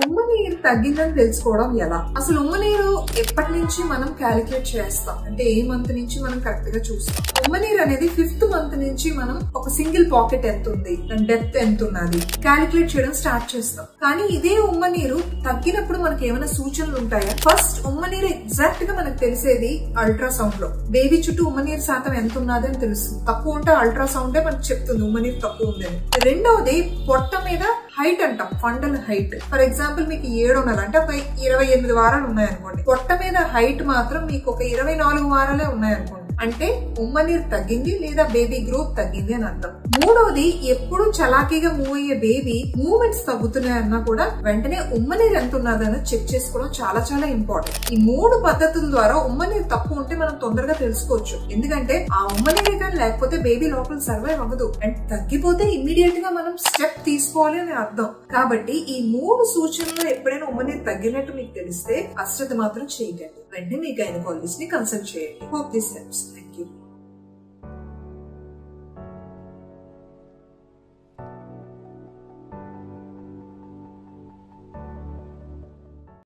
ఉమ్మనీరు తగ్గిందని తెలుసుకోవడం ఎలా? అసలు ఉమ్మనీరు ఎప్పటి నుంచి మనం క్యాలిక్యులేట్ చేస్తాం అంటే ఏ మంత్ నుంచి మనం కరెక్ట్ గా చూస్తాం? ఉమ్మనీరు అనేది 5th మంత్ నుంచి మనం ఒక సింగిల్ పాకెట్ ఎంత ఉంది, దాని డెప్త్ ఎంత ఉన్నది క్యాలిక్యులేట్ చేయడం స్టార్ట్ చేస్తాం. కానీ ఇదే ఉమ్మనీరు తగ్గినప్పుడు మనకి ఏమైనా సూచనలు ఉంటాయా? ఫస్ట్ ఉమ్మనీరు ఎగ్జాక్ట్ గా మనకు తెలిసేది అల్ట్రాసౌండ్ లో. బేబీ చుట్టూ ఉమ్మనీరు శాతం ఎంత ఉన్నది అని తెలుస్తుంది. తక్కువ ఉంటే అల్ట్రాసౌండే మనకు చెప్తుంది ఉమ్మనీరు తక్కువ ఉందని. రెండవది పొట్ట మీద హైట్ అంటాం, ఫండల్ హైట్. ఫర్ ఎగ్జాంపుల్ మీకు 7 నెలలు అంటే ఒక 28 వారాలు ఉన్నాయనుకోండి, పొట్ట మీద హైట్ మాత్రం మీకు ఒక 24 వారాలే ఉన్నాయనుకోండి, అంటే ఉమ్మనీరు తగ్గింది లేదా బేబీ గ్రోత్ తగ్గింది అని అర్థం. మూడవది ఎప్పుడు చలాకీగా మూవ్ అయ్యే బేబీ మూవ్మెంట్స్ తగ్గుతున్నాయన్నా కూడా వెంటనే ఉమ్మనీరు ఎంత ఉన్నదని చెక్ చేసుకోవడం చాలా చాలా ఇంపార్టెంట్. ఈ 3 పద్ధతుల ద్వారా ఉమ్మనీరు తక్కువ ఉంటే మనం తొందరగా తెలుసుకోవచ్చు. ఎందుకంటే ఆ ఉమ్మనీరు కానీ లేకపోతే బేబీ లోపల సర్వైవ్ అవ్వదు, అండ్ తగ్గిపోతే ఇమ్మీడియట్ గా మనం స్టెప్ తీసుకోవాలి అని అర్థం. కాబట్టి ఈ 3 సూచనలు ఎప్పుడైనా ఉమ్మనీరు తగ్గినట్టు మీకు తెలిస్తే అశ్రద్ధ మాత్రం చేయకండి. వెంటనే మీ గైనకాలజిస్ట్ ని కన్సల్ట్ చేయండి. Hope this helps.